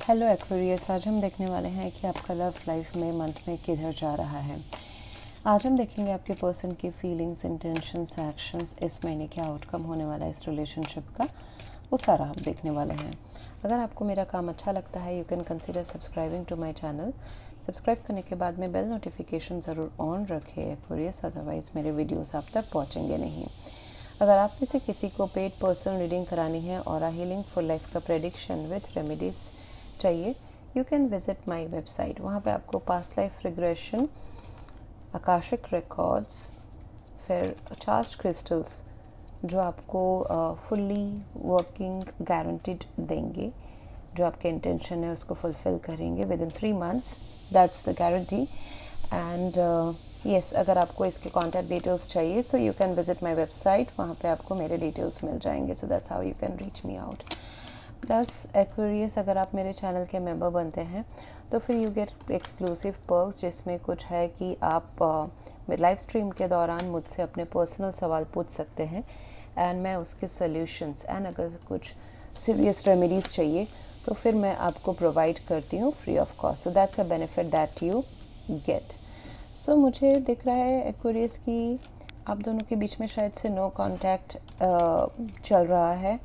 Hello Aquarius, आज हम देखने वाले हैं कि आपका लव लाइफ में मंथ में किधर जा रहा है। आज हम देखेंगे आपके पर्सन की फीलिंग्स, इंटेंशंस, एक्शंस, इस महीने क्या आउटकम होने वाला है इस रिलेशनशिप का, वो सारा हम देखने वाले हैं। अगर आपको मेरा काम अच्छा लगता है, you can consider subscribing to my channel. Subscribe करने के बाद में बेल नोटिफिकेशन ज़रूर ऑन रखें एक्वेरियस, अदरवाइज़ मेरे वीडियोज़ आप तक पहुँचेंगे नहीं। अगर आप में से किसी को पेड पर्सनल रीडिंग करानी है और हीलिंग फॉर लाइफ का प्रेडिक्शन विथ रेमेडीज़ चाहिए, you can visit my website. वहाँ पे आपको past life regression, Akashic records, फिर चार्ज क्रिस्टल्स जो आपको फुल्ली वर्किंग गारंटीड देंगे, जो आपके इंटेंशन है उसको फुलफ़िल करेंगे with in 3 months, that's the guarantee. And yes, अगर आपको इसके कॉन्टैक्ट डिटेल्स चाहिए so you can visit my website, वहाँ पे आपको मेरे डिटेल्स मिल जाएंगे। So that's how you can reach me out. Plus Aquarius, अगर आप मेरे चैनल के मेंबर बनते हैं तो फिर यू गेट एक्सक्लूसिव पर्क्स, जिसमें कुछ है कि आप लाइव स्ट्रीम के दौरान मुझसे अपने पर्सनल सवाल पूछ सकते हैं एंड मैं उसके सॉल्यूशंस, एंड अगर कुछ सीरियस रेमेडीज़ चाहिए तो फिर मैं आपको प्रोवाइड करती हूँ free of cost. So that's a benefit that you get. So मुझे दिख रहा है एक्वेरियस कि आप दोनों के बीच में शायद से नो कांटेक्ट चल रहा है।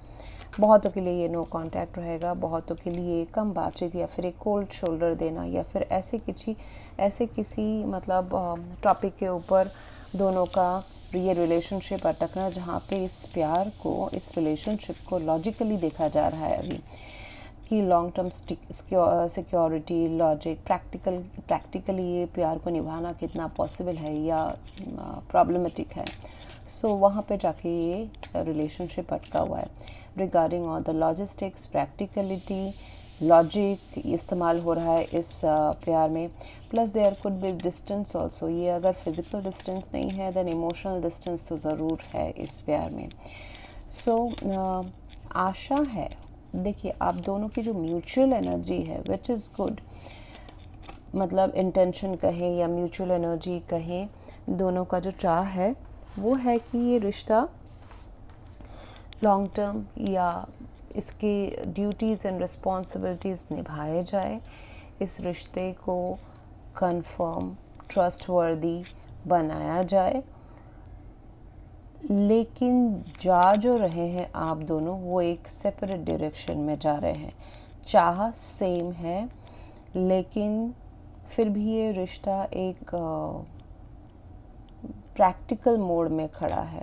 बहुतों के लिए ये नो कांटेक्ट रहेगा, बहुतों के लिए कम बातचीत या फिर एक कोल्ड शोल्डर देना, या फिर ऐसे किसी मतलब टॉपिक के ऊपर दोनों का ये रिलेशनशिप अटकना, जहाँ पे इस प्यार को, इस रिलेशनशिप को लॉजिकली देखा जा रहा है अभी कि long term security, logic, practically ये प्यार को निभाना कितना पॉसिबल है या प्रॉब्लमेटिक है। सो वहाँ पे जाके ये रिलेशनशिप अटका हुआ है। Regarding all the logistics, practicality, logic इस्तेमाल हो रहा है इस प्यार में। Plus there could be distance also. ये अगर फिज़िकल डिस्टेंस नहीं है देन इमोशनल डिस्टेंस तो ज़रूर है इस प्यार में। सो आशा है, देखिए आप दोनों की जो म्यूचुअल एनर्जी है विच इज़ गुड, मतलब इंटेंशन कहें या म्यूचुअल एनर्जी कहें, दोनों का जो चाह है वो है कि ये रिश्ता लॉन्ग टर्म या इसके ड्यूटीज़ एंड रिस्पॉन्सिबिलिटीज़ निभाए जाए, इस रिश्ते को कंफर्म, ट्रस्टवर्दी बनाया जाए। लेकिन जा जो रहे हैं आप दोनों वो एक सेपरेट डायरेक्शन में जा रहे हैं। चाह सेम है लेकिन फिर भी ये रिश्ता एक प्रैक्टिकल मोड में खड़ा है।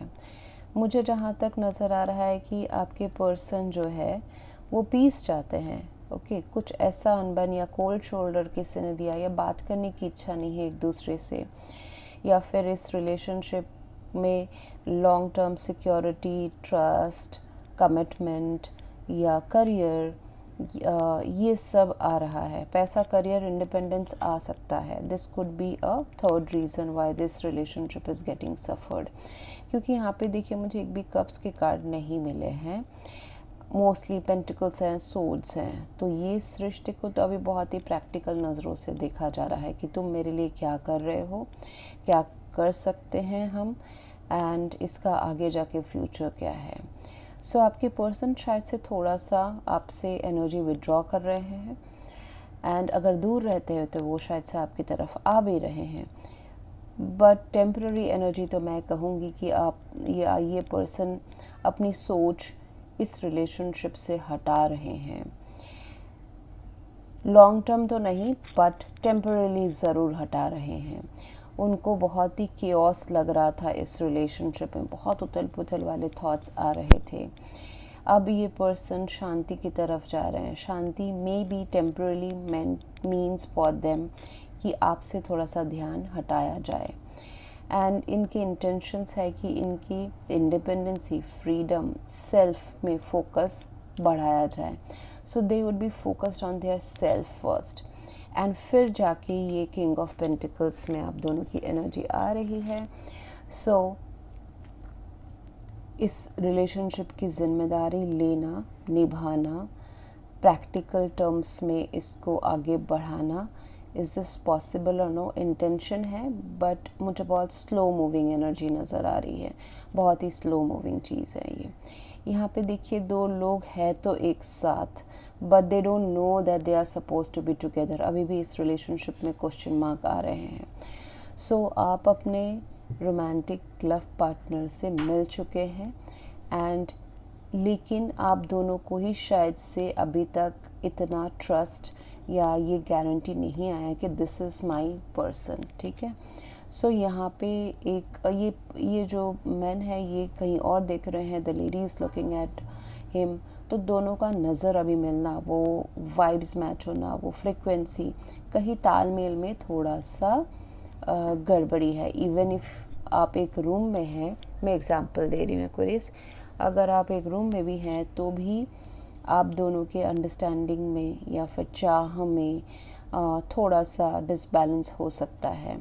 मुझे जहाँ तक नज़र आ रहा है कि आपके पर्सन जो है वो पीस चाहते हैं। ओके, कुछ ऐसा अनबन या कोल्ड शोल्डर किसी ने दिया, या बात करने की इच्छा नहीं है एक दूसरे से, या फिर इस रिलेशनशिप में long term security, trust, commitment या करियर, ये सब आ रहा है। पैसा, करियर, इंडिपेंडेंस आ सकता है। This could be a third reason why this relationship is getting suffered. क्योंकि यहाँ पे देखिए मुझे एक भी कप्स के कार्ड नहीं मिले हैं, मोस्टली पेंटिकल्स हैं, सोर्ड्स हैं। तो ये इस रिश्ते को तो अभी बहुत ही प्रैक्टिकल नज़रों से देखा जा रहा है कि तुम मेरे लिए क्या कर रहे हो, क्या कर सकते हैं हम, एंड इसका आगे जाके फ्यूचर क्या है। सो आपके पर्सन शायद से थोड़ा सा आपसे एनर्जी विड्रॉ कर रहे हैं, एंड अगर दूर रहते हैं तो वो शायद से आपकी तरफ आ भी रहे हैं। बट टेम्पररी एनर्जी तो मैं कहूँगी कि आप ये पर्सन अपनी सोच इस रिलेशनशिप से हटा रहे हैं। लॉन्ग टर्म तो नहीं बट टेम्पररी ज़रूर हटा रहे हैं। उनको बहुत ही केओस लग रहा था इस रिलेशनशिप में, बहुत उथल पुथल वाले थॉट्स आ रहे थे। अब ये पर्सन शांति की तरफ जा रहे हैं। शांति में be temporarily means for them कि आपसे थोड़ा सा ध्यान हटाया जाए, एंड इनके इंटेंशंस है कि इनकी इंडिपेंडेंसी, फ्रीडम, सेल्फ में फोकस बढ़ाया जाए। So they would be focused on their self first, and फिर जाके ये किंग ऑफ पेंटिकल्स में आप दोनों की एनर्जी आ रही है। सो इस रिलेशनशिप की जिम्मेदारी लेना, निभाना, प्रैक्टिकल टर्म्स में इसको आगे बढ़ाना, इज़ दिस पॉसिबल और नो, इंटेंशन है बट मुझे बहुत स्लो मूविंग एनर्जी नज़र आ रही है। बहुत ही स्लो मूविंग चीज़ है ये। यहाँ पे देखिए दो लोग हैं तो एक साथ, but they don't know that they are suppose to be together. अभी भी इस रिलेशनशिप में क्वेश्चन मार्क आ रहे हैं। सो आप अपने रोमांटिक लव पार्टनर से मिल चुके हैं एंड लेकिन आप दोनों को ही शायद से अभी तक इतना ट्रस्ट या ये गारंटी नहीं आया कि दिस इज़ माई पर्सन, ठीक है। सो यहाँ पे एक ये जो मैन है ये कहीं और देख रहे हैं, the lady is looking at him. तो दोनों का नज़र अभी मिलना, वो वाइब्स मैच होना, वो फ्रिक्वेंसी कहीं तालमेल में थोड़ा सा गड़बड़ी है। इवन इफ़ आप एक रूम में हैं, मैं एग्जांपल दे रही हूँ एक्वेरियस, अगर आप एक रूम में भी हैं तो भी आप दोनों के अंडरस्टैंडिंग में या फिर चाह में थोड़ा सा डिसबैलेंस हो सकता है।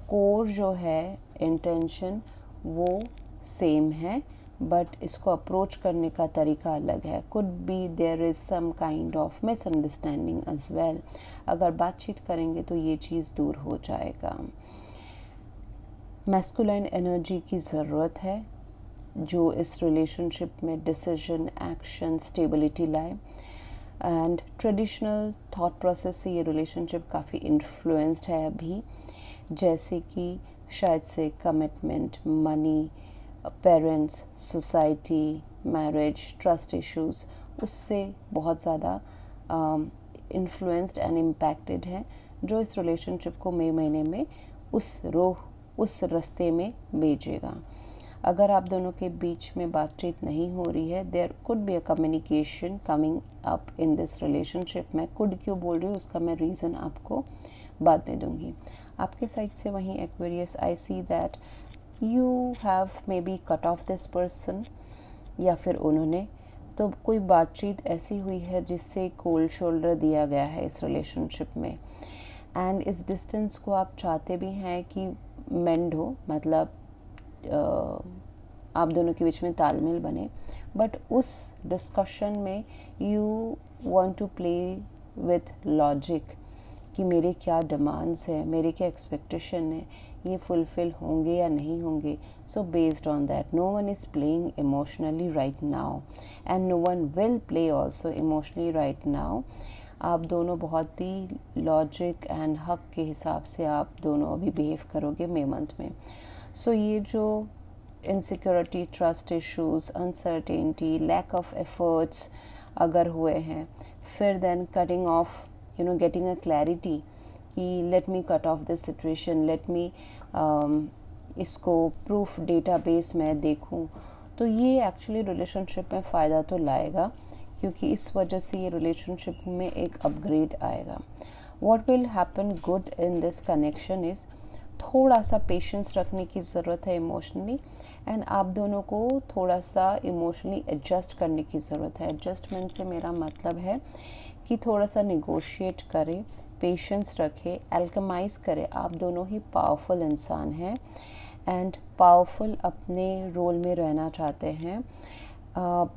कोर जो है, इंटेंशन वो सेम है, बट इसको अप्रोच करने का तरीका अलग है। Could be there is some kind of misunderstanding as well. अगर बातचीत करेंगे तो ये चीज़ दूर हो जाएगा। मैस्कुलाइन एनर्जी की ज़रूरत है जो इस रिलेशनशिप में डिसीजन, एक्शन, स्टेबिलिटी लाए। एंड ट्रेडिशनल थॉट प्रोसेस से ये रिलेशनशिप काफ़ी इन्फ्लुएंस्ड है अभी, जैसे कि शायद से commitment, money, parents, society, marriage, trust issues, उससे बहुत ज़्यादा इन्फ्लुएंस्ड एंड इम्पैक्टेड है, जो इस रिलेशनशिप को मई महीने में उस रास्ते में भेजेगा। अगर आप दोनों के बीच में बातचीत नहीं हो रही है, there could be a communication coming up in this relationship. मैं कुड क्यों बोल रही हूँ उसका मैं रीज़न आपको बाद में दूंगी। आपके साइड से वहीं Aquarius, I see that you have may be cut off this person, या फिर उन्होंने, तो कोई बातचीत ऐसी हुई है जिससे कोल्ड शोल्डर दिया गया है इस रिलेशनशिप में। एंड इस डिस्टेंस को आप चाहते भी हैं कि मेंड हो, मतलब आप दोनों के बीच में तालमेल बने, बट उस डिस्कशन में you want to play with logic कि मेरे क्या डिमांड्स हैं, मेरे क्या एक्सपेक्टेशन है, ये फुलफ़िल होंगे या नहीं होंगे। So based on that, no one is playing emotionally right now and no one will play also emotionally right now. आप दोनों बहुत ही लॉजिक एंड हक के हिसाब से आप दोनों अभी बिहेव करोगे मई मंथ में। सो ये जो insecurity, trust issues, uncertainty, lack of efforts अगर हुए हैं, फिर then cutting off, getting a clarity कि let me cut off this situation, let me इसको प्रूफ डेटाबेस में देखूं, तो ये एक्चुअली रिलेशनशिप में फ़ायदा तो लाएगा, क्योंकि इस वजह से ये रिलेशनशिप में एक अपग्रेड आएगा। What will happen good in this connection is, थोड़ा सा पेशेंस रखने की ज़रूरत है इमोशनली, एंड आप दोनों को थोड़ा सा इमोशनली एडजस्ट करने की ज़रूरत है। एडजस्टमेंट से मेरा मतलब है कि थोड़ा सा निगोशिएट करें, पेशेंस रखें, एल्केमाइज़ करें। आप दोनों ही पावरफुल इंसान हैं एंड पावरफुल अपने रोल में रहना चाहते हैं,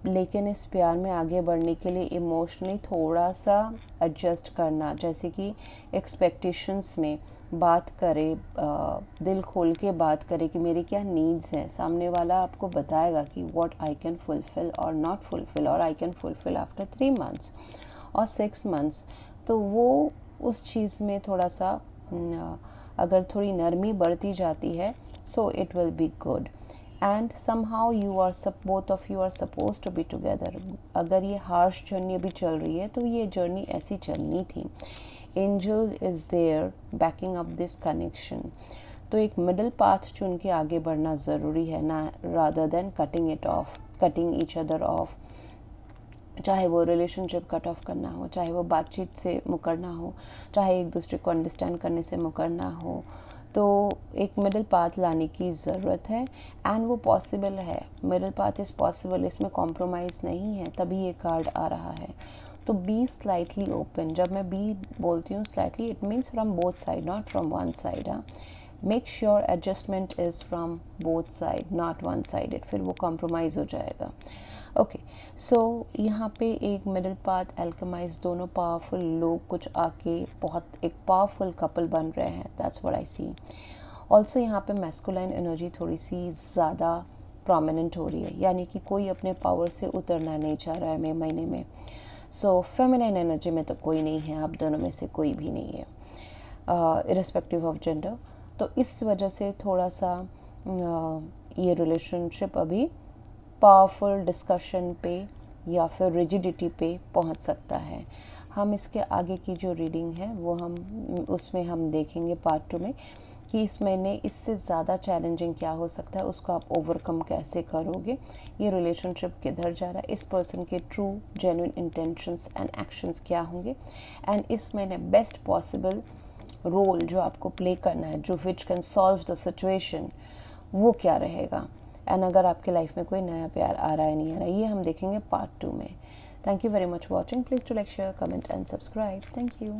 लेकिन इस प्यार में आगे बढ़ने के लिए इमोशनली थोड़ा सा एडजस्ट करना, जैसे कि एक्सपेक्टेशंस में बात करें, दिल खोल के बात करें कि मेरे क्या नीड्स हैं। सामने वाला आपको बताएगा कि व्हाट आई कैन फुलफ़िल और नॉट फुलफ़िल, और I can fulfil after 3 months और 6 months। तो वो उस चीज़ में थोड़ा सा अगर थोड़ी नरमी बढ़ती जाती है, so it will be good and somehow both of you are suppose to be together. अगर ये हार्श जर्नी अभी चल रही है तो ये जर्नी ऐसी चलनी थी। Angel is there backing up this connection. तो एक मिडल पाथ चुन के आगे बढ़ना ज़रूरी है ना, rather than cutting each other of. चाहे वो रिलेशनशिप कट ऑफ करना हो, चाहे वो बातचीत से मुकरना हो, चाहे एक दूसरे को अंडरस्टैंड करने से मुकरना हो, तो एक मिडिल पाथ लाने की ज़रूरत है एंड वो पॉसिबल है। मिडिल पाथ इज़ पॉसिबल, इसमें कॉम्प्रोमाइज़ नहीं है, तभी ये कार्ड आ रहा है। तो बी स्लाइटली ओपन। जब मैं बी बोलती हूँ slightly, it means from both side, not from one side. Make sure adjustment is from both side, not one sided, फिर वो कॉम्प्रोमाइज़ हो जाएगा। ओके, सो यहाँ पे एक मिडिल पाथ, एल्केमाइज, दोनों पावरफुल लोग कुछ आके बहुत एक पावरफुल कपल बन रहे हैं, that's what I see. Also यहाँ पे मैस्कुलाइन एनर्जी थोड़ी सी ज़्यादा प्रोमिनेंट हो रही है, यानी कि कोई अपने पावर से उतरना नहीं चाह रहा है मई महीने में। सो फेमिनाइन एनर्जी में तो कोई नहीं है, आप दोनों में से कोई भी नहीं है, इरेस्पेक्टिव ऑफ जेंडर। तो इस वजह से थोड़ा सा ये रिलेशनशिप अभी पावरफुल डिस्कशन पे या फिर रिजिडिटी पे पहुंच सकता है। हम इसके आगे की जो रीडिंग है वो उसमें हम देखेंगे पार्ट 2 में कि इस महीने इससे ज़्यादा चैलेंजिंग क्या हो सकता है, उसको आप ओवरकम कैसे करोगे, ये रिलेशनशिप किधर जा रहा है, इस पर्सन के true genuine intentions and actions क्या होंगे, एंड इस महीने बेस्ट पॉसिबल रोल जो आपको प्ले करना है, जो which can solve the situation, वो क्या रहेगा। एंड अगर आपके लाइफ में कोई नया प्यार आ रहा है नहीं आ रहा है, ये हम देखेंगे पार्ट 2 में। Thank you very much watching. Please to like share comment and subscribe. Thank you.